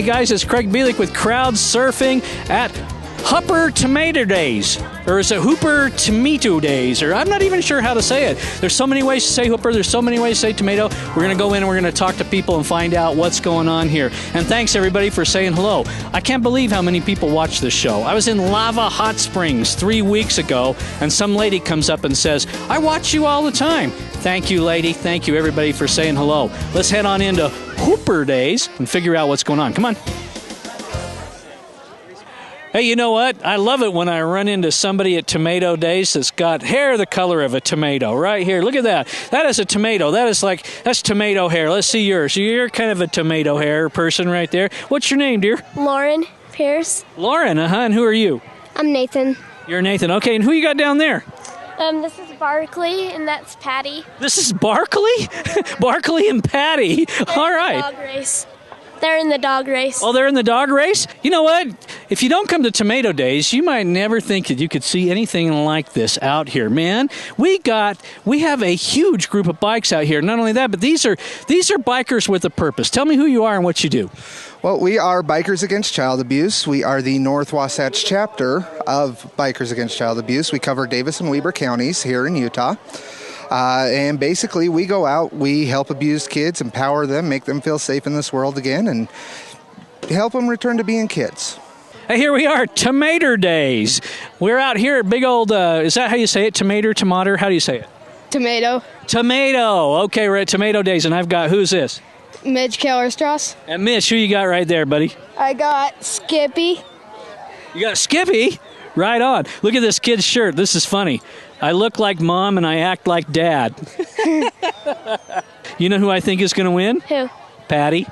Hey guys, it's Craig Bielik with Crowd Surfing at Hooper Tomato Days. Or is it Hooper Tomato Days? Or I'm not even sure how to say it. There's so many ways to say Hooper. There's so many ways to say tomato. We're going to go in and we're going to talk to people and find out what's going on here. And thanks everybody for saying hello. I can't believe how many people watch this show. I was in Lava Hot Springs 3 weeks ago, and some lady comes up and says, I watch you all the time. Thank you, lady. Thank you, everybody, for saying hello. Let's head on into Hooper Days and figure out what's going on. Come on. Hey, you know what? I love it when I run into somebody at Tomato Days that's got hair the color of a tomato right here. Look at that. That is a tomato. That's tomato hair. Let's see yours. You're kind of a tomato hair person right there. What's your name, dear? Lauren Pierce. Lauren, and who are you? I'm Nathan. You're Nathan. Okay, and who you got down there? This is Barkley, and that's Patty. This is Barkley? Barkley and Patty. All right. Dog race. They're in the dog race. Oh, they're in the dog race? You know what? If you don't come to Tomato Days, you might never think that you could see anything like this out here, man. We have a huge group of bikes out here. Not only that, but these are bikers with a purpose. Tell me who you are and what you do. Well, we are Bikers Against Child Abuse. We are the North Wasatch chapter of Bikers Against Child Abuse. We cover Davis and Weber counties here in Utah. And basically, we go out, we help abused kids, empower them, make them feel safe in this world again, and help them return to being kids. Hey, here we are, Tomato Days. We're out here at big old, is that how you say it? Tomato? How do you say it? Tomato. Tomato. Okay, we're at Tomato Days, and I've got, who's this? Midge Kellerstrass. And Mitch, who you got right there, buddy? I got Skippy. You got Skippy? Right on. Look at this kid's shirt. This is funny. I look like mom and I act like dad. You know who I think is going to win? Who? Patty.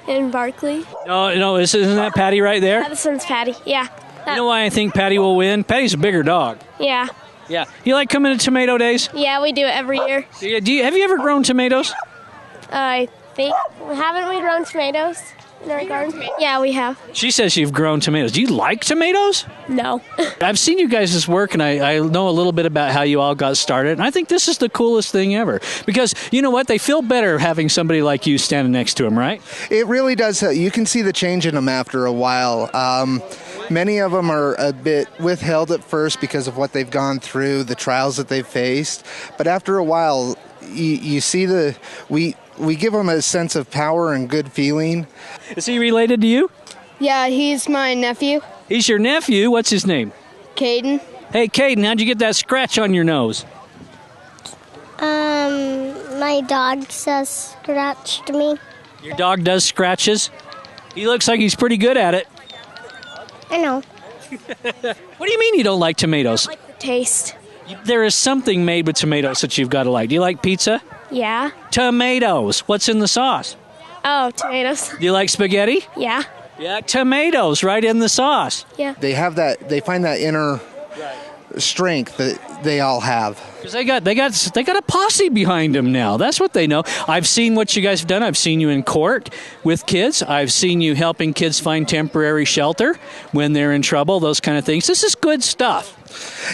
And Barkley. No, isn't that Patty right there? Yeah, this one's Patty. Yeah. You know why I think Patty will win? Patty's a bigger dog. Yeah. Yeah. You like coming to Tomato Days? Yeah, we do it every year. Have you ever grown tomatoes? I think. Haven't we grown tomatoes in our garden? Yeah, we have. She says you've grown tomatoes. Do you like tomatoes? No. I've seen you guys' work, and I know a little bit about how you all got started, and I think this is the coolest thing ever. Because, you know what? They feel better having somebody like you standing next to them, right? It really does. You can see the change in them after a while. Many of them are a bit withheld at first because of what they've gone through, the trials that they've faced. But after a while, you see we give them a sense of power and good feeling. Is he related to you? Yeah, he's my nephew. He's your nephew? What's his name? Caden. Hey, Caden, how'd you get that scratch on your nose? My dog says scratched me. Your dog does scratches? He looks like he's pretty good at it. I know. What do you mean you don't like tomatoes? I like the taste. There is something made with tomatoes that you've got to like. Do you like pizza? Yeah. Tomatoes. What's in the sauce? Oh, tomatoes. Do you like spaghetti? Yeah. Yeah, tomatoes right in the sauce. Yeah. They find that inner strength that they all have. Because they got a posse behind them now. That's what they know. I've seen what you guys have done. I've seen you in court with kids. I've seen you helping kids find temporary shelter when they're in trouble, those kind of things. This is good stuff.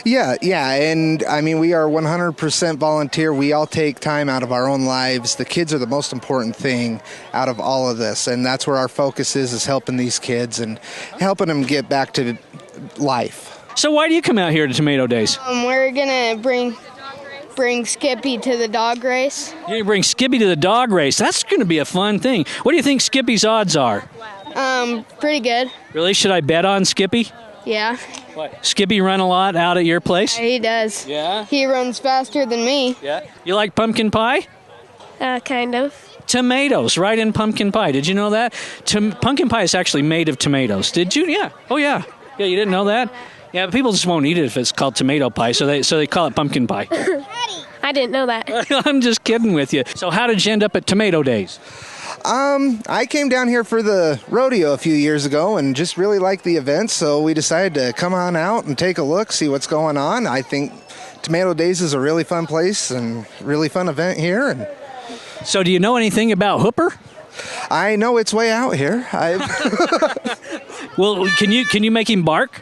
Yeah, and I mean, we are 100% volunteer. We all take time out of our own lives. The kids are the most important thing out of all of this, and that's where our focus is helping these kids and helping them get back to life. So why do you come out here to Tomato Days? We're gonna bring Skippy to the dog race. You're going to bring Skippy to the dog race. That's going to be a fun thing. What do you think Skippy's odds are? Pretty good. Really? Should I bet on Skippy? Yeah. What? Skippy run a lot out at your place? He does. Yeah? He runs faster than me. Yeah. You like pumpkin pie? Kind of. Tomatoes, right in pumpkin pie. Did you know that? Pumpkin pie is actually made of tomatoes. Did you? Yeah. Oh, yeah. Yeah, you didn't know that? Yeah, but people just won't eat it if it's called tomato pie, so they call it pumpkin pie. I didn't know that. I'm just kidding with you. So how did you end up at Tomato Days? I came down here for the rodeo a few years ago and just really liked the event, so we decided to come on out and take a look, see what's going on. I think Tomato Days is a really fun place and really fun event here. And so do you know anything about Hooper? I know it's way out here. Well, can you make him bark?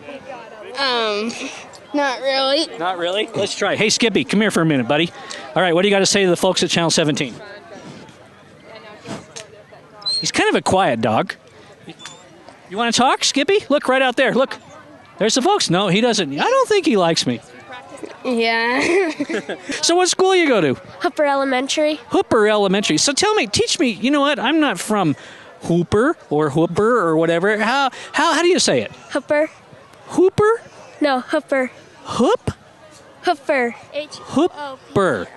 Not really. Not really? Let's try. Hey, Skippy, come here for a minute, buddy. All right, what do you got to say to the folks at Channel 17? He's kind of a quiet dog. You want to talk, Skippy? Look right out there. Look. There's the folks. No, he doesn't. I don't think he likes me. Yeah. So what school you go to? Hooper Elementary. Hooper Elementary. So teach me, you know what? I'm not from Hooper or whatever. How do you say it? Hooper. Hooper? No, Hooper. Hoop? Hooper. Hooper.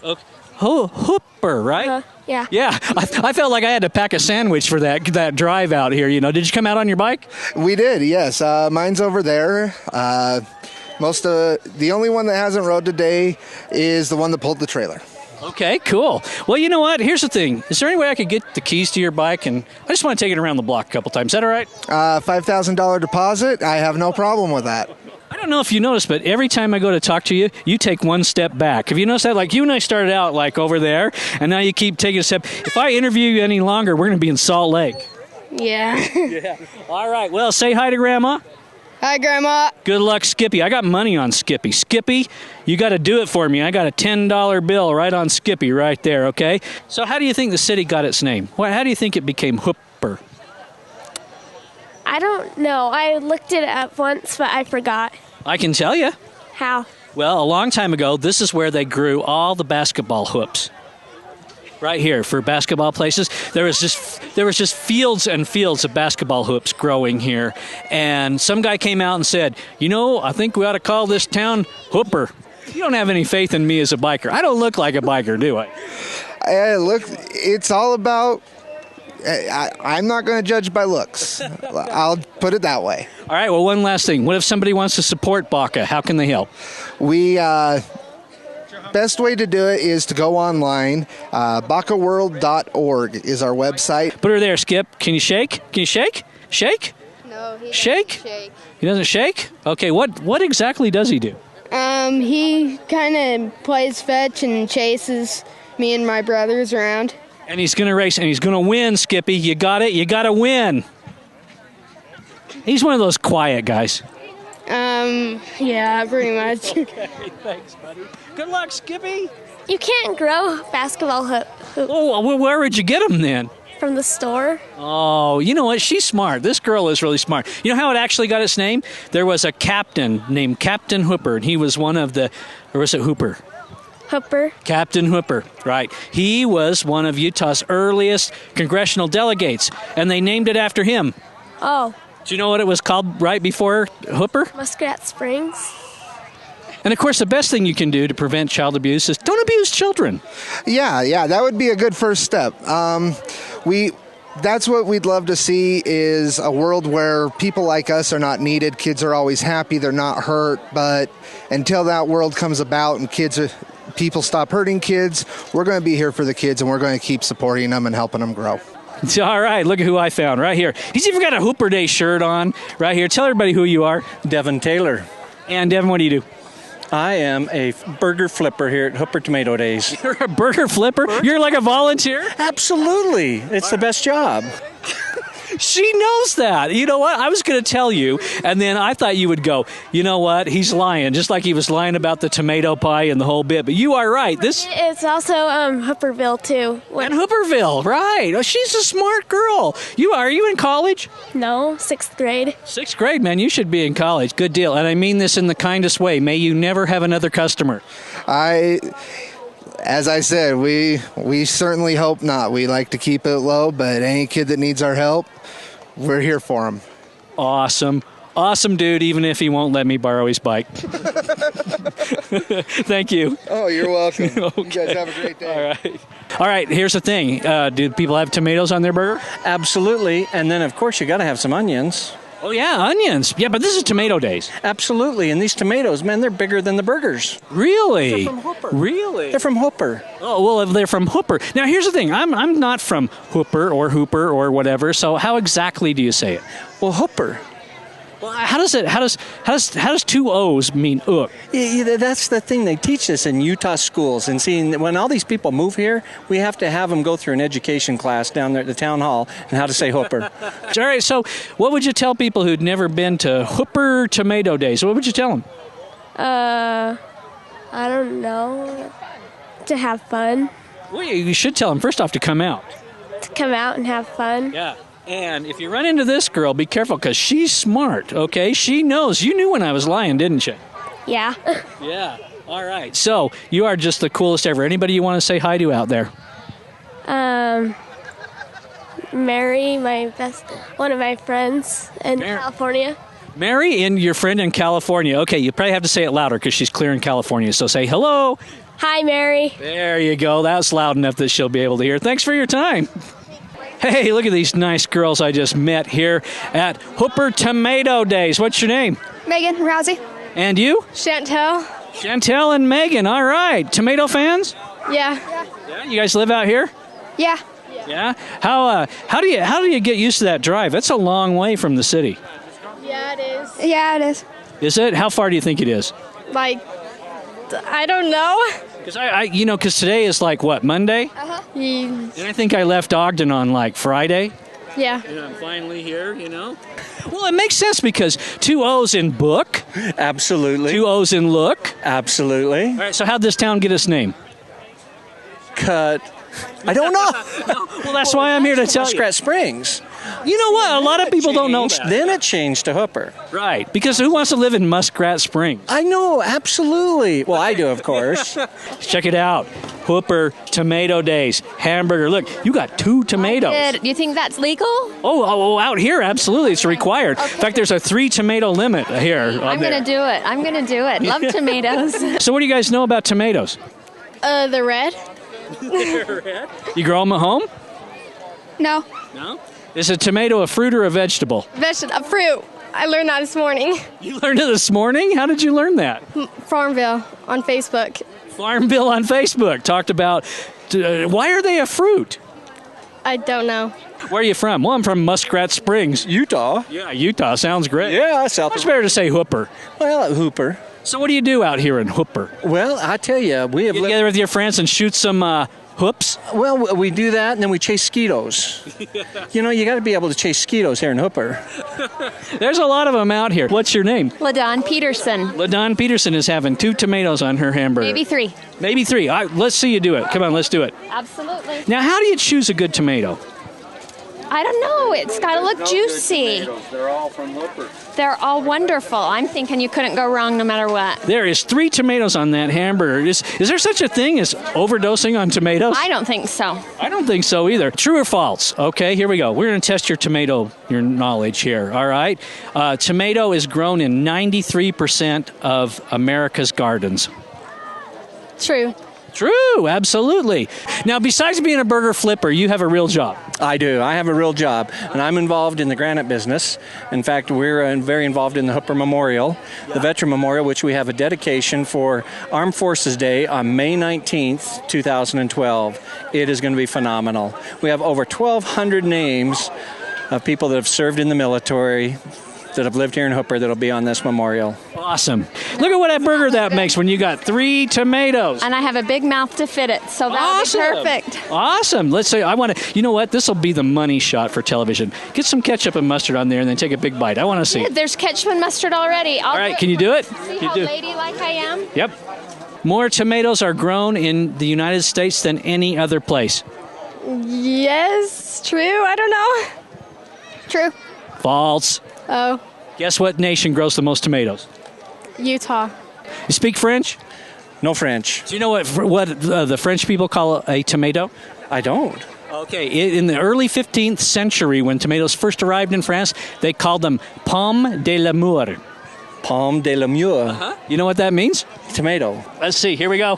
Okay. Hooper, right? Yeah. Yeah, I felt like I had to pack a sandwich for that drive out here. Did you come out on your bike? We did, yes. Mine's over there. The only one that hasn't rode today is the one that pulled the trailer. Okay, cool. Well, you know what? Here's the thing. Is there any way I could get the keys to your bike? And I just want to take it around the block a couple times. Is that all right? $5,000 deposit. I have no problem with that. I don't know if you noticed, but every time I go to talk to you, you take one step back. Have you noticed that? Like you and I started out like over there, and now you keep taking a step. If I interview you any longer, we're going to be in Salt Lake. Yeah. Yeah. All right. Well, say hi to Grandma. Hi, Grandma. Good luck, Skippy. I got money on Skippy. Skippy, you got to do it for me. I got a $10 bill right on Skippy right there, okay? So how do you think the city got its name? How do you think it became Hooper? I don't know. I looked it up once, but I forgot. I can tell you. How? Well, a long time ago, this is where they grew all the basketball hoops. Right here for basketball places. There was just fields and fields of basketball hoops growing here. And some guy came out and said, I think we ought to call this town Hooper. You don't have any faith in me as a biker. I don't look like a biker, do I? Look, it's all about... I'm not going to judge by looks. I'll put it that way. All right, well, one last thing. What if somebody wants to support Baca? How can they help? Best way to do it is to go online. bacaworld.org is our website. Put her there, Skip. Can you shake? Can you shake? Shake? No, he Shake? doesn't shake. He doesn't shake? Okay, what exactly does he do? He kind of plays fetch and chases me and my brothers around. And he's going to race, and he's going to win, Skippy. You got it? You got to win. He's one of those quiet guys. Yeah, pretty much. Okay, thanks, buddy. Good luck, Skippy. You can't grow basketball hoop Oh, well, where would you get them then? from the store. Oh, you know what? She's smart. This girl is really smart. You know how it actually got its name? There was a captain named Captain Hooper, and he was one of the, or was it Hooper? Hooper. Captain Hooper, right. He was one of Utah's earliest congressional delegates, and they named it after him. Oh, Do you know what it was called right before Hooper? Muskrat Springs. And, of course, the best thing you can do to prevent child abuse is don't abuse children. Yeah, that would be a good first step. That's what we'd love to see is a world where people like us are not needed. Kids are always happy, they're not hurt. But until that world comes about and people stop hurting kids, we're going to be here for the kids, and we're going to keep supporting them and helping them grow. All right, look at who I found right here. He's even got a Hooper Day shirt on right here. Tell everybody who you are. Devin Taylor. And, Devin, what do you do? I am a burger flipper here at Hooper Tomato Days. You're a burger flipper? You're like a volunteer? Absolutely. It's the best job. She knows that. You know what? I was going to tell you, and then I thought you would go, you know what? He's lying, just like he was lying about the tomato pie and the whole bit. But you are right. It's also Hooperville, too. And Hooperville, right. Oh, she's a smart girl. Are you in college? No, 6th grade. 6th grade, man. You should be in college. Good deal. And I mean this in the kindest way. May you never have another customer. As I said, we certainly hope not. We like to keep it low, but any kid that needs our help, we're here for him. Awesome. Awesome dude, even if he won't let me borrow his bike. Thank you. Oh, you're welcome. Okay. You guys have a great day. All right, here's the thing. Do people have tomatoes on their burger? Absolutely. And then, of course, you got to have some onions. Oh, yeah, onions. Yeah, but this is Tomato Days. Absolutely. And these tomatoes, man, they're bigger than the burgers. Really? They're from Hooper. Really? They're from Hooper. Oh, well, if they're from Hooper. Now, here's the thing. I'm not from Hooper or whatever, so how exactly do you say it? Well, Hooper. Well, how does two O's mean ook? Yeah, that's the thing they teach us in Utah schools. And seeing when all these people move here, we have to have them go through an education class down there at the town hall and how to say Hooper. All right, so what would you tell people who'd never been to Hooper Tomato Days? What would you tell them? I don't know. To have fun. Well, you should tell them, first off, to come out. To come out and have fun. Yeah. And if you run into this girl, be careful because she's smart, okay? She knows. You knew when I was lying, didn't you? Yeah. Yeah. All right. So you are just the coolest ever. Anybody you want to say hi to out there? Mary, one of my friends in California. Mary and your friend in California. Okay, you probably have to say it louder because she's clear in California. So say hello. Hi, Mary. There you go. That's loud enough that she'll be able to hear. Thanks for your time. Hey, look at these nice girls I just met here at Hooper Tomato Days. What's your name? Megan, Rousey. And you? Chantel. Chantel and Megan. All right. Tomato fans? Yeah. Yeah. You guys live out here? Yeah. Yeah. How do you get used to that drive? That's a long way from the city. Yeah, it is. Yeah, it is. Is it? How far do you think it is? Like, I don't know. Because today is like what, Monday? And I think I left Ogden on like Friday. Yeah. And I'm finally here, Well, it makes sense because 2 O's in book. Absolutely. 2 O's in look. Absolutely. All right, so how'd this town get its name? Cut. I don't know. Well, that's why I'm here to tell you. Muskrat Springs. You know what? A lot of people don't know that. Then it changed to Hooper. Right, because who wants to live in Muskrat Springs? I know, absolutely. Well, I do, of course. Check it out. Hooper Tomato Days. Hamburger. Look, you got 2 tomatoes. You think that's legal? Oh, out here, absolutely. It's required. In fact, there's a 3 tomato limit here. I'm going to do it. I'm going to do it. Love tomatoes. So what do you guys know about tomatoes? The red. You grow them at home? No. No? Is a tomato a fruit or a vegetable? A fruit. I learned that this morning. You learned it this morning? How did you learn that? Farmville on Facebook. Farmville on Facebook talked about why are they a fruit? I don't know. Where are you from? Well, I'm from Muskrat Springs. Utah. Yeah, Utah. Sounds great. Yeah, South. Much better to say Hooper. Well, Hooper. So what do you do out here in Hooper? Well, I tell you, we have Get together with your friends and shoot some hoops? Well, we do that, and then we chase skeetos. You got to be able to chase skeetos here in Hooper. There's a lot of them out here. What's your name? LaDawn Peterson. LaDawn Peterson is having 2 tomatoes on her hamburger. Maybe 3. Maybe 3. All right, let's see you do it. Come on, let's do it. Absolutely. Now, how do you choose a good tomato? I don't know. It's got to look juicy. They're all from Hooper. They're all wonderful. I'm thinking you couldn't go wrong no matter what. There is 3 tomatoes on that hamburger. Is there such a thing as overdosing on tomatoes? I don't think so. I don't think so either. True or false? Okay, here we go. We're going to test your knowledge here, all right? Tomato is grown in 93% of America's gardens. True. True, absolutely. Now, besides being a burger flipper, you have a real job. I do. I have a real job, and I'm involved in the granite business. In fact, we're very involved in the Hooper Memorial, the Veteran Memorial, which we have a dedication for Armed Forces Day on May 19th, 2012. It is going to be phenomenal. We have over 1,200 names of people that have served in the military, that have lived here in Hooper, that'll be on this memorial. Awesome. Look at what that burger that makes when you got 3 tomatoes. And I have a big mouth to fit it, so that'll be perfect. Awesome. Let's say I want to, you know what? This will be the money shot for television. Get some ketchup and mustard on there and then take a big bite. I want to see. Yeah, there's ketchup and mustard already. All right, can you do it? See how ladylike I am? Yep. More tomatoes are grown in the United States than any other place. Yes, true. I don't know. True. False. Oh. Guess what nation grows the most tomatoes? Utah. You speak French? No French. Do you know what the French people call a tomato? I don't. Okay, in the early 15th century, when tomatoes first arrived in France, they called them pomme de l'amour. Pomme de l'amour. Uh-huh. You know what that means? Tomato. Let's see. Here we go.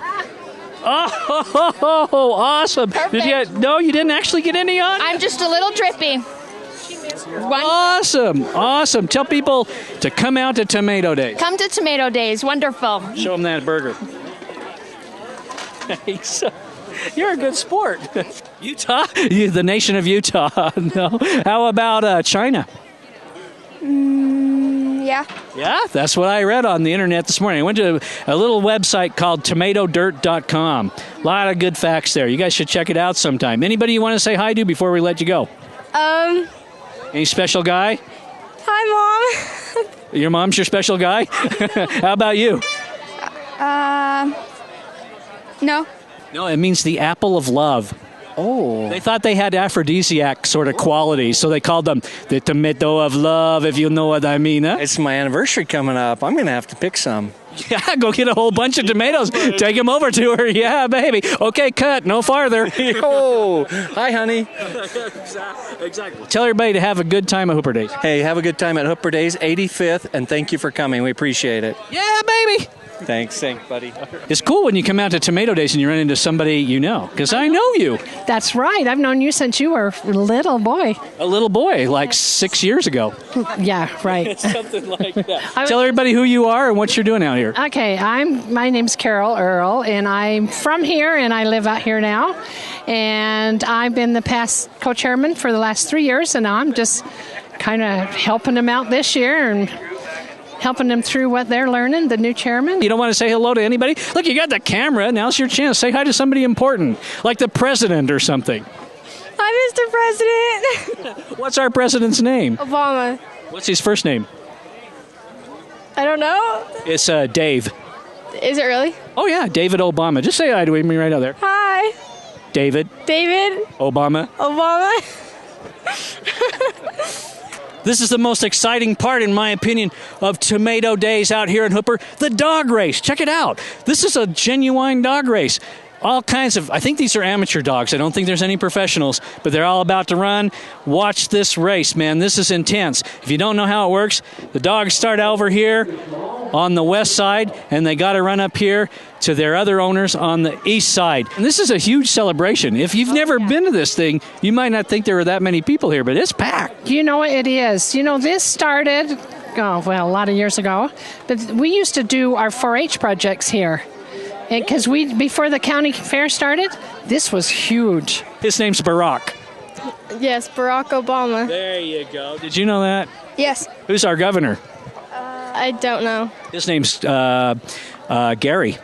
Oh, awesome. Perfect. You didn't actually get any on? I'm just a little drippy. Awesome. Tell people to come out to Tomato Days. Come to Tomato Days. Wonderful. Show them that burger. You're a good sport. Utah? The nation of Utah. No. How about China? Yeah. Yeah, that's what I read on the internet this morning. I went to a little website called tomatodirt.com. A lot of good facts there. You guys should check it out sometime. Anybody you want to say hi to before we let you go? Any special guy? Hi, Mom. Your mom's your special guy? How about you? No. No, it means the apple of love. Oh. They thought they had aphrodisiac sort of qualities, so they called them the tomato of love, if you know what I mean. Huh? It's my anniversary coming up. I'm going to have to pick some. Yeah, go get a whole bunch of tomatoes. Take them over to her. Yeah, baby. Okay, cut. No farther. Oh, hi, honey. Exactly. Tell everybody to have a good time at Hooper Days. Hey, have a good time at Hooper Days 85th, and thank you for coming. We appreciate it. Yeah, baby. Thanks, buddy. It's cool when you come out to Tomato Days and you run into somebody you know, because I know you. That's right. I've known you since you were a little boy. A little boy, like 6 years ago. Yeah, right. Something like that. Tell everybody who you are and what you're doing out here. Okay, my name's Carol Earl, and I'm from here, and I live out here now. And I've been the past co-chairman for the last 3 years, and I'm just kind of helping them out this year and helping them through what they're learning, the new chairman. You don't want to say hello to anybody? Look, you got the camera. Now's your chance. Say hi to somebody important, like the president or something. Hi, Mr. President. What's our president's name? Obama. What's his first name? I don't know. It's Dave. Is it really? Oh, yeah, David Obama. Just say hi to him right out there. Hi. David Obama. This is the most exciting part, in my opinion, of Tomato Days out here in Hooper, the dog race. Check it out. This is a genuine dog race. All kinds of, I think these are amateur dogs. I don't think there's any professionals, but they're all about to run. Watch this race, man. This is intense. If you don't know how it works, the dogs start over here on the west side, and they got to run up here to their other owners on the east side. And this is a huge celebration. If you've never been to this thing, you might not think there were that many people here, but it's packed. You know, it is. You know, this started, a lot of years ago, but we used to do our 4-H projects here. Because before the county fair started, this was huge. His name's Barack. Yes, Barack Obama. There you go. Did you know that? Yes. Who's our governor? I don't know. His name's Gary.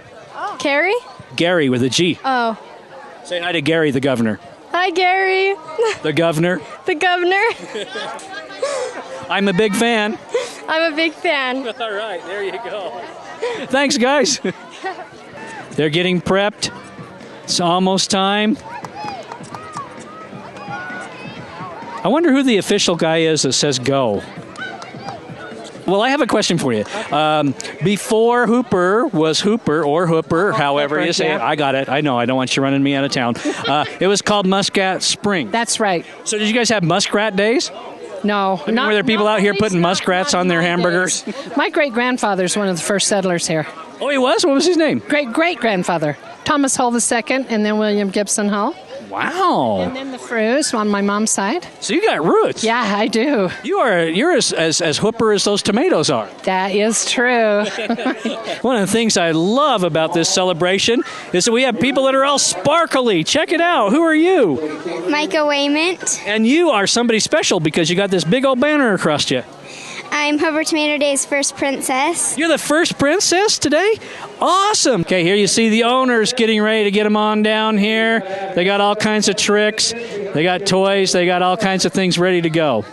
Carrie? Gary with a G. Oh. Say hi to Gary, the governor. Hi, Gary. The governor. The governor. I'm a big fan. I'm a big fan. All right, there you go. Thanks, guys. They're getting prepped. It's almost time. I wonder who the official guy is that says go. Well, I have a question for you. Before Hooper was Hooper or Hooper, however Hooper, you say it. yeah. I got it. I know. I don't want you running me out of town. It was called Muscat Spring. That's right. So did you guys have muskrat days? No. Were there people out here putting muskrats on their hamburgers? My great-grandfather's one of the first settlers here. Oh, he was? What was his name? Great-great-grandfather. Thomas Hull II, and then William Gibson Hull. Wow. And then the Frews on my mom's side. So you got roots. Yeah, I do. You're as Hooper as those tomatoes are. That is true. One of the things I love about this celebration is that we have people that are all sparkly. Check it out. Who are you? Micah Waymont. And you are somebody special because you got this big old banner across you. I'm Hooper Tomato Day's first princess. You're the first princess today? Awesome. Okay, here you see the owners getting ready to get them on down here. They got all kinds of tricks. They got toys. They got all kinds of things ready to go.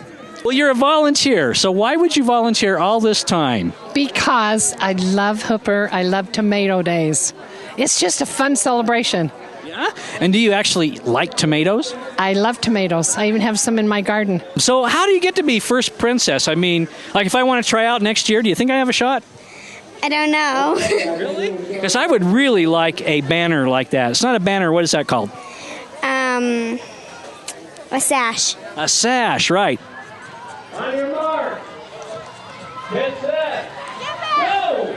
Well, you're a volunteer, so why would you volunteer all this time? Because I love Hooper. I love Tomato Days. It's just a fun celebration. Yeah? And do you actually like tomatoes? I love tomatoes. I even have some in my garden. So how do you get to be first princess? I mean, like if I want to try out next year, do you think I have a shot? I don't know. Really? Because I would really like a banner like that. It's not a banner. What is that called? A sash. A sash, right. On your mark. Get set. Go!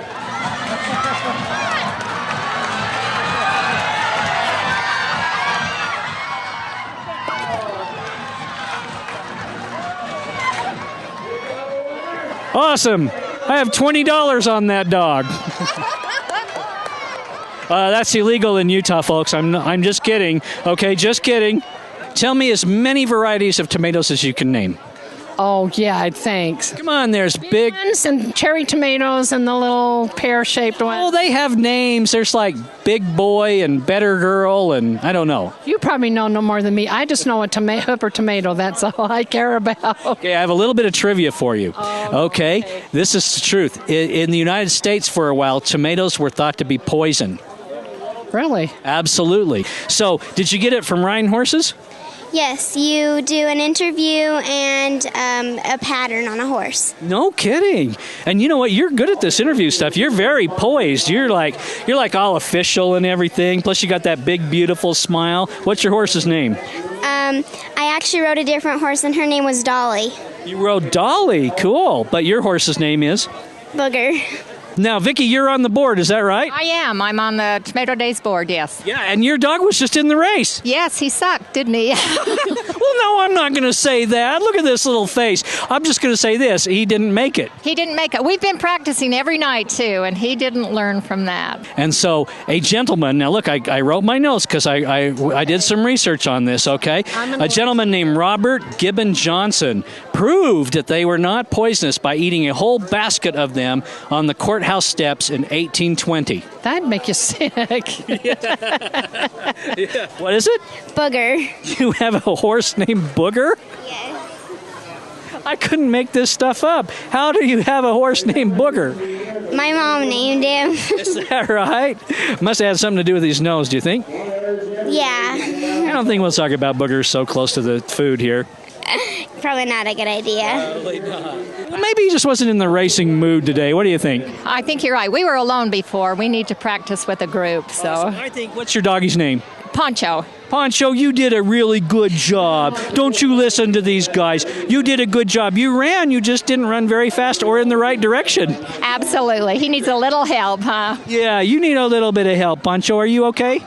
Awesome. I have $20 on that dog. That's illegal in Utah, folks. I'm just kidding. Okay, just kidding. Tell me as many varieties of tomatoes as you can name. Oh, yeah, thanks. Come on, there's big ones and cherry tomatoes and the little pear-shaped ones. Oh, they have names. There's like Big Boy and Better Girl and I don't know. You probably know no more than me. I just know a Hooper tomato. That's all I care about. Okay, I have a little bit of trivia for you. Okay, this is the truth. In the United States for a while, tomatoes were thought to be poison. Really? Absolutely. So, did you get it from riding horses? Yes, you do an interview and a pattern on a horse. No kidding. And you know what? You're good at this interview stuff. You're very poised. You're like all official and everything. Plus, you got that big, beautiful smile. What's your horse's name? I actually rode a different horse, and her name was Dolly. You rode Dolly. Cool. But your horse's name is? Booger. Now, Vicki, you're on the board. Is that right? I am. I'm on the Tomato Days board, yes. Yeah, and your dog was just in the race. Yes, he sucked, didn't he? Well, no, I'm not going to say that. Look at this little face. I'm just going to say this. He didn't make it. He didn't make it. We've been practicing every night, too, and he didn't learn from that. And so a gentleman, now look, I wrote my notes because I did some research on this, okay? A gentleman named Robert Gibbon Johnson proved that they were not poisonous by eating a whole basket of them on the courthouse steps in 1820. That'd make you sick. Yeah. What is it? Booger. You have a horse named Booger? Yes. I couldn't make this stuff up. How do you have a horse named Booger? My mom named him. Is that right? Must have had something to do with his nose, do you think? Yeah. I don't think we'll talk about boogers so close to the food here. Probably not a good idea. Probably not. Well, maybe he just wasn't in the racing mood today. What do you think? I think you're right. We were alone before. We need to practice with a group, so. I think, what's your doggy's name? Poncho. Poncho, you did a really good job. Don't you listen to these guys. You did a good job. You ran, you just didn't run very fast or in the right direction. Absolutely. He needs a little help, huh? Yeah, you need a little bit of help. Poncho, are you okay?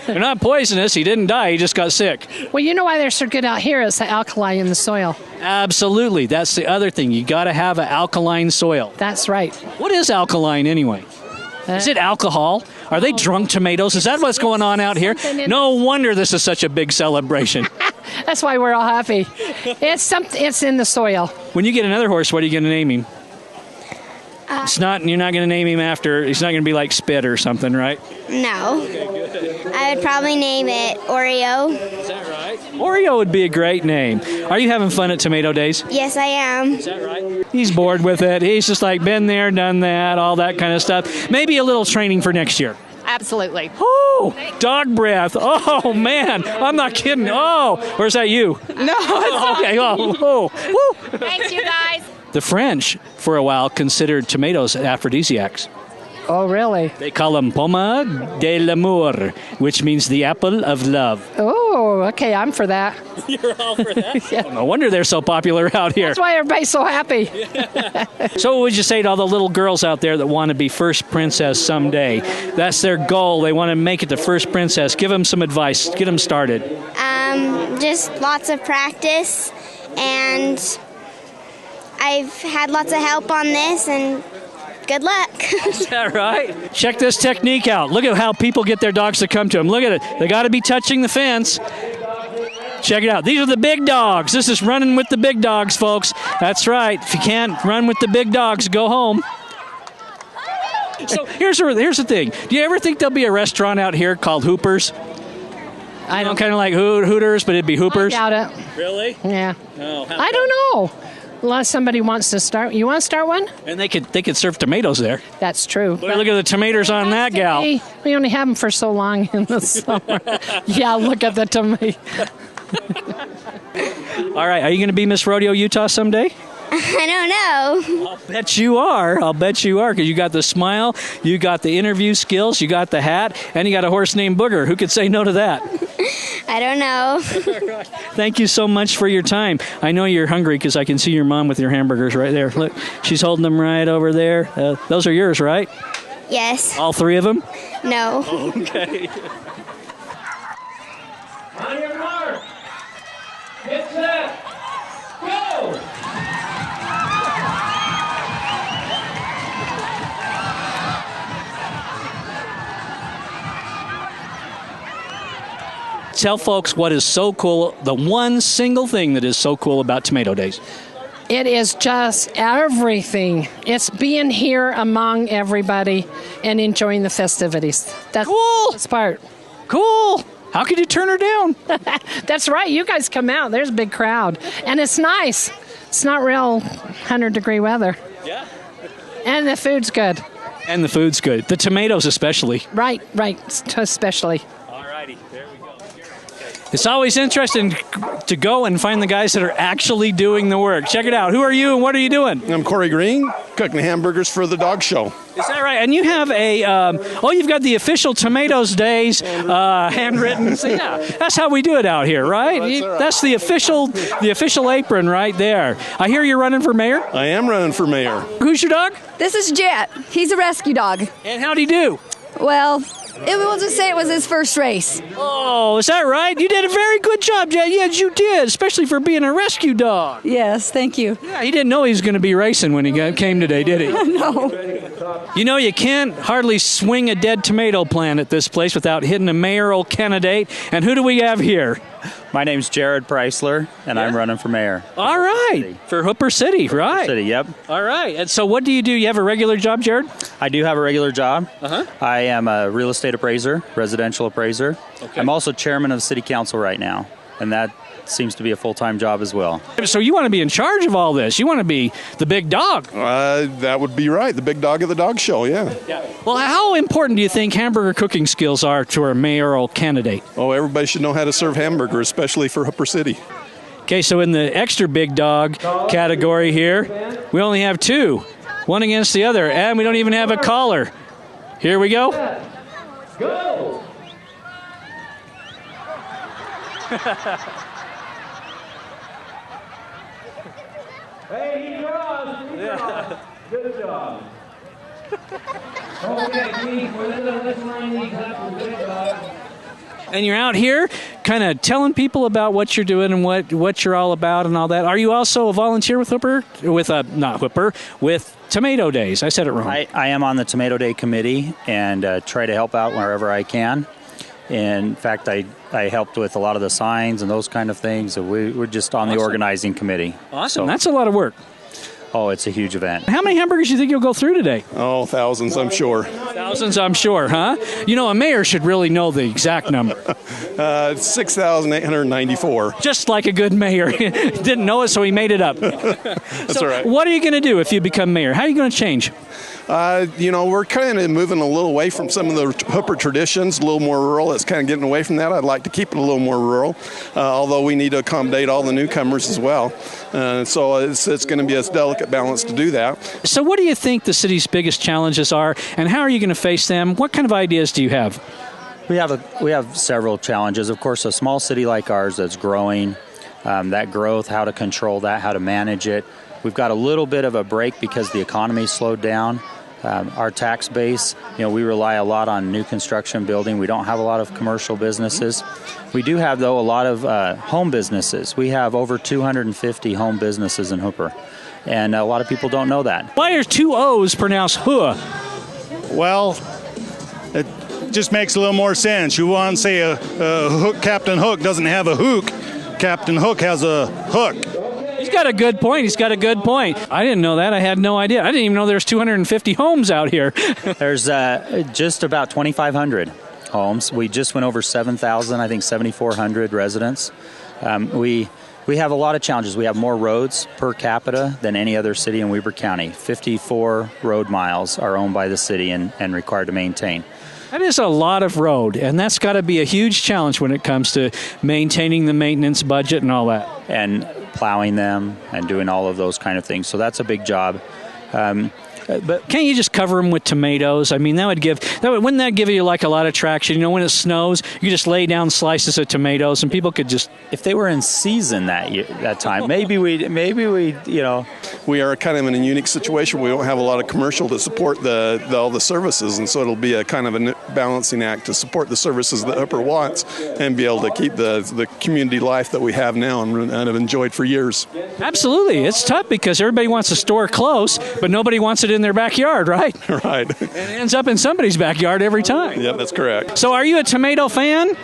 They're not poisonous. He didn't die. He just got sick. Well, you know why they're so good out here is the alkali in the soil. Absolutely. That's the other thing. You got to have an alkaline soil. That's right. What is alkaline anyway? Is it alcohol? Are they drunk tomatoes? Is that what's going on out here? No wonder this is such a big celebration. That's why we're all happy. It's in the soil. When you get another horse, what are you going to name him? You're not going to name him after, he's not going to be like Spit or something, right? No. I would probably name it Oreo. Is that right? Oreo would be a great name. Are you having fun at Tomato Days? Yes, I am. Is that right? He's bored with it. He's just like been there, done that, all that kind of stuff. Maybe a little training for next year. Absolutely. Oh, dog breath. Oh, man. I'm not kidding. Oh, or is that you? No. Okay. Oh, woo. Thanks, you guys. The French, for a while, considered tomatoes aphrodisiacs. Oh, really? They call them pomme de l'amour, which means the apple of love. Oh, okay. I'm for that. You're all for that? Yeah. No wonder they're so popular out here. That's why everybody's so happy. So what would you say to all the little girls out there that want to be first princess someday? That's their goal. They want to make it the first princess. Give them some advice. Get them started. Just lots of practice, and I've had lots of help on this, and good luck. Is that right? Check this technique out. Look at how people get their dogs to come to them. Look at it. They got to be touching the fence. Check it out. These are the big dogs. This is running with the big dogs, folks. That's right. If you can't run with the big dogs, go home. So here's the thing. Do you ever think there'll be a restaurant out here called Hoopers? I don't kind of like Hooters, but it'd be Hoopers. I doubt it. Really? Yeah. No. I don't know. Unless somebody wants to start. You want to start one? And they could serve tomatoes there. That's true. Boy, look at the tomatoes on that gal. We only have them for so long in the summer. Yeah, look at the tomato. All right, are you going to be Miss Rodeo Utah someday? I don't know. I'll bet you are. Because you got the smile, you got the interview skills, you got the hat, and you got a horse named Booger. Who could say no to that? I don't know. Thank you so much for your time. I know you're hungry because I can see your mom with your hamburgers right there. Look, she's holding them right over there. Those are yours, right? Yes. All three of them? No. Okay. On your mark. Get set. Go. Tell folks what is so cool, the one single thing that is so cool about Tomato Days. It is just everything. It's being here among everybody and enjoying the festivities. That's cool. That's part. Cool. How could you turn her down? That's right. You guys come out. There's a big crowd. And it's nice. It's not real 100-degree weather. Yeah. And the food's good. And the food's good. The tomatoes especially. Right, especially. All righty, there we go. It's always interesting to go and find the guys that are actually doing the work. Check it out. Who are you and what are you doing? I'm Corey Green, cooking hamburgers for the dog show. Is that right? And you have you've got the official Tomatoes Days handwritten. So yeah, that's how we do it out here, right? That's the official apron right there. I hear you're running for mayor? I am running for mayor. Who's your dog? This is Jet. He's a rescue dog. And how'd he do? Well, we'll just say it was his first race. Oh, is that right? You did a very good job, Jet. Yes, you did, especially for being a rescue dog. Yes, thank you. Yeah, he didn't know he was going to be racing when he came today, did he? No. You know, you can't hardly swing a dead tomato plant at this place without hitting a mayoral candidate. And who do we have here? My name's Jared Preisler, and I'm running for mayor. All right. For Hooper City, right? Hooper City, yep. All right. And so what do? You have a regular job, Jared? I do have a regular job. Uh-huh. I am a real estate appraiser, residential appraiser. Okay. I'm also chairman of city council right now, and that seems to be a full-time job as well. So you want to be in charge of all this. You want to be the big dog. That would be right. The big dog of the dog show, yeah. Well, how important do you think hamburger cooking skills are to our mayoral candidate? Oh, everybody should know how to serve hamburger, especially for Hooper City. Okay, so in the extra big dog category here, we only have two, one against the other, and we don't even have a caller. Here we go. Go! Hey, he draws. Good job. Okay, Keith, let's line these up for good dog. And you're out here kind of telling people about what you're doing and what you're all about and all that. Are you also a volunteer with with Tomato Days? I said it wrong. I am on the Tomato Day committee and try to help out wherever I can. In fact, I helped with a lot of the signs and those kind of things. So we're just on the organizing committee. Awesome. So, that's a lot of work. Oh, it's a huge event. How many hamburgers do you think you'll go through today? Oh, thousands, I'm sure. Thousands, I'm sure, huh? You know, a mayor should really know the exact number. 6,894. Just like a good mayor. Didn't know it, so he made it up. That's all right. What are you going to do if you become mayor? How are you going to change? We're kind of moving a little away from some of the Hooper traditions, a little more rural. It's kind of getting away from that. I'd like to keep it a little more rural, although we need to accommodate all the newcomers as well. So it's going to be a delicate balance to do that. So what do you think the city's biggest challenges are, and how are you going to face them? What kind of ideas do you have? We have several challenges. Of course, a small city like ours that's growing, that growth, how to control that, how to manage it. We've got a little bit of a break because the economy slowed down. Our tax base, we rely a lot on new construction building. We don't have a lot of commercial businesses. We do have, though, a lot of home businesses. We have over 250 home businesses in Hooper, and a lot of people don't know that. Why are two O's pronounced huh? Well, it just makes a little more sense. You want to say a hook, Captain Hook doesn't have a hook. Captain Hook has a hook. He's got a good point. I didn't know that. I had no idea. I didn't even know there's 250 homes out here. There's just about 2,500 homes. We just went over 7,000, I think 7,400 residents. We have a lot of challenges. We have more roads per capita than any other city in Weber County. 54 road miles are owned by the city and required to maintain. That is a lot of road, and that's got to be a huge challenge when it comes to maintaining the maintenance budget and all that. And plowing them and doing all of those kind of things. So that's a big job. But can't you just cover them with tomatoes? I mean, wouldn't that give you like a lot of traction? When it snows, you just lay down slices of tomatoes, and people could just. If they were in season that time, maybe we. We are kind of in a unique situation. We don't have a lot of commercial to support all the services, and so it'll be a kind of a balancing act to support the services that Hooper wants and be able to keep the community life that we have now and have enjoyed for years. Absolutely, it's tough because everybody wants a store close, but nobody wants it in their backyard, right? Right. And it ends up in somebody's backyard every time. Yeah, that's correct. So are you a tomato fan?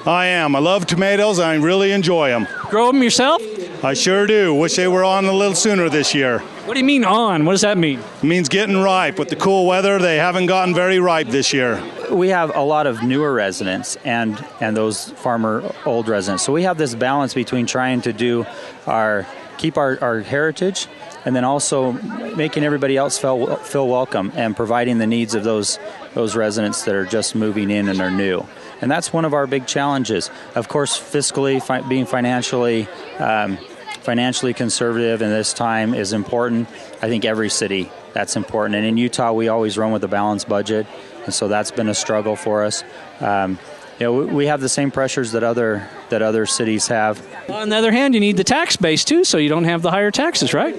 I am. I love tomatoes. I really enjoy them. Grow them yourself? I sure do. Wish they were on a little sooner this year. What do you mean on? What does that mean? It means getting ripe. With the cool weather, they haven't gotten very ripe this year. We have a lot of newer residents and those farmer old residents. So we have this balance between trying to keep our heritage and then also making everybody else feel welcome and providing the needs of those residents that are just moving in and are new. And that's one of our big challenges. Of course, fiscally, being financially conservative in this time is important. I think every city, that's important. And in Utah, we always run with a balanced budget, and so that's been a struggle for us. We have the same pressures that other cities have. On the other hand, you need the tax base too, so you don't have the higher taxes, right?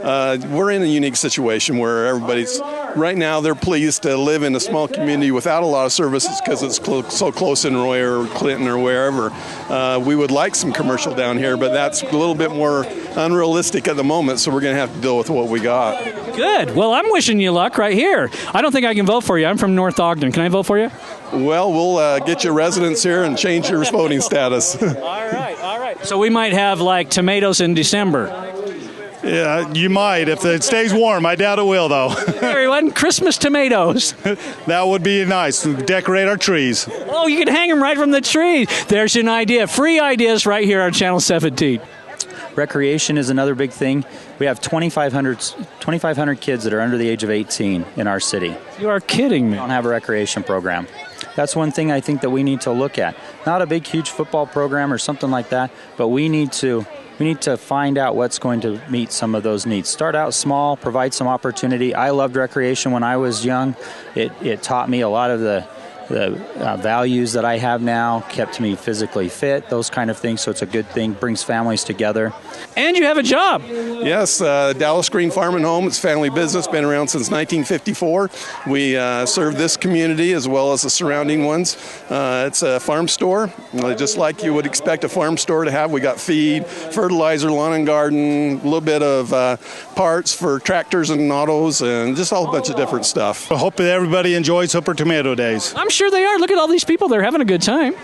We're in a unique situation where everybody's, right now, they're pleased to live in a small community without a lot of services because it's so close in Roy or Clinton or wherever. We would like some commercial down here, but that's a little bit more unrealistic at the moment, so we're going to have to deal with what we got. Good. Well, I'm wishing you luck right here. I don't think I can vote for you. I'm from North Ogden. Can I vote for you? Well, we'll get you residents here and change your voting status. All right. So we might have like tomatoes in December. Yeah, you might if it stays warm. I doubt it will, though. Everyone, Christmas tomatoes. That would be nice. Decorate our trees. Oh, you can hang them right from the tree. There's an idea. Free ideas right here on Channel 17. Recreation is another big thing. We have 2,500 kids that are under the age of 18 in our city. You are kidding me. We don't have a recreation program. That's one thing I think that we need to look at. Not a big, huge football program or something like that, but we need to find out what's going to meet some of those needs. Start out small, provide some opportunity. I loved recreation when I was young. It taught me a lot of the values that I have now, kept me physically fit, those kind of things. So it's a good thing, brings families together. And you have a job. Yes, Dallas Green Farm and Home. It's a family business, been around since 1954. We serve this community as well as the surrounding ones. It's a farm store, just like you would expect a farm store to have. We got feed, fertilizer, lawn and garden, a little bit of parts for tractors and autos, and just a whole bunch of different stuff. I hope that everybody enjoys Hooper Tomato Days. I'm sure they are. Look at all these people. They're having a good time.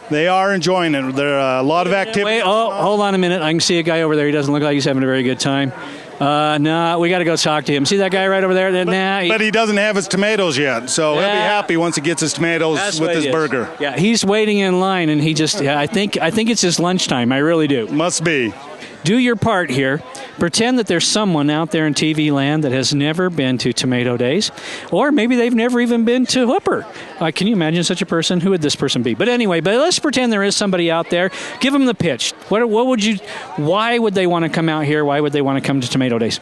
They are enjoying it. There are a lot of activity. Hold on a minute. I can see a guy over there. He doesn't look like he's having a very good time. No, we got to go talk to him. See that guy right over there? But he doesn't have his tomatoes yet, so he'll be happy once he gets his tomatoes with his burger. Yeah, he's waiting in line, and I think it's his lunchtime. I really do. Must be. Do your part here. Pretend that there's someone out there in TV land that has never been to Tomato Days, or maybe they've never even been to Hooper. Can you imagine such a person? Who would this person be? But anyway, let's pretend there is somebody out there. Give them the pitch. Why would they want to come out here? Why would they want to come to Tomato Days?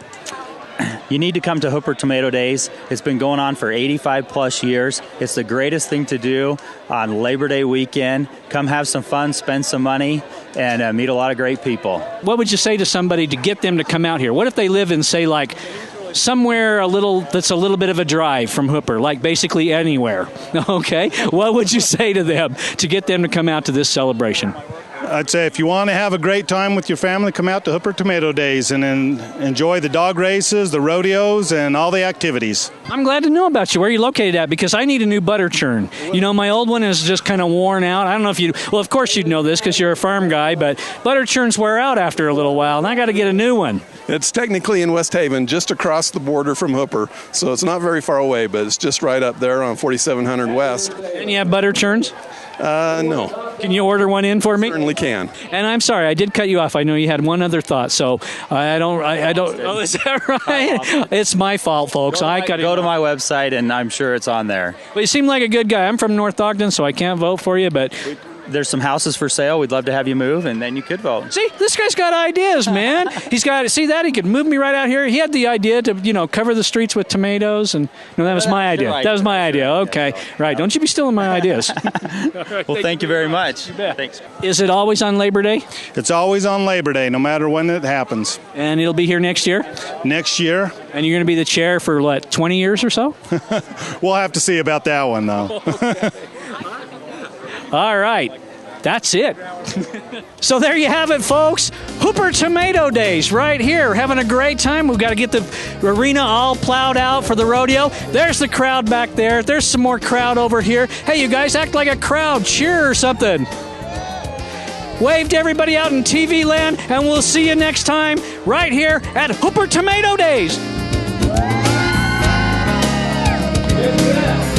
You need to come to Hooper Tomato Days. It's been going on for 85 plus years. It's the greatest thing to do on Labor Day weekend. Come have some fun, spend some money, and meet a lot of great people. What would you say to somebody to get them to come out here? What if they live in, say, like somewhere that's a little bit of a drive from Hooper, like basically anywhere? Okay. What would you say to them to get them to come out to this celebration? I'd say if you want to have a great time with your family, come out to Hooper Tomato Days and enjoy the dog races, the rodeos, and all the activities. I'm glad to know about you. Where are you located at? Because I need a new butter churn. You know, my old one is just kind of worn out. I don't know if well, of course you'd know this because you're a farm guy, but butter churns wear out after a little while, and I got to get a new one. It's technically in West Haven, just across the border from Hooper, so it's not very far away, but it's just right up there on 4700 West. And you have butter churns? No. Can you order one in for me? Certainly can. And I'm sorry, I did cut you off. I know you had one other thought, so I don't. Oh, is that right? It's my fault, folks. Go to my website, and I'm sure it's on there. But you seem like a good guy. I'm from North Ogden, so I can't vote for you, but there's some houses for sale. We'd love to have you move, and then you could vote. See, this guy's got ideas, man. See that? He could move me right out here. He had the idea to, cover the streets with tomatoes, and that was my idea. That was my idea. Okay, right. Don't you be stealing my ideas. Right, well, thank you very much. You bet. Thanks. Is it always on Labor Day? It's always on Labor Day, no matter when it happens. And it'll be here next year? Next year. And you're going to be the chair for, 20 years or so? We'll have to see about that one, though. All right. That's it. So there you have it, folks. Hooper Tomato Days right here. Having a great time. We've got to get the arena all plowed out for the rodeo. There's the crowd back there. There's some more crowd over here. Hey, you guys, act like a crowd. Cheer or something. Wave to everybody out in TV land, and we'll see you next time right here at Hooper Tomato Days. Yeah.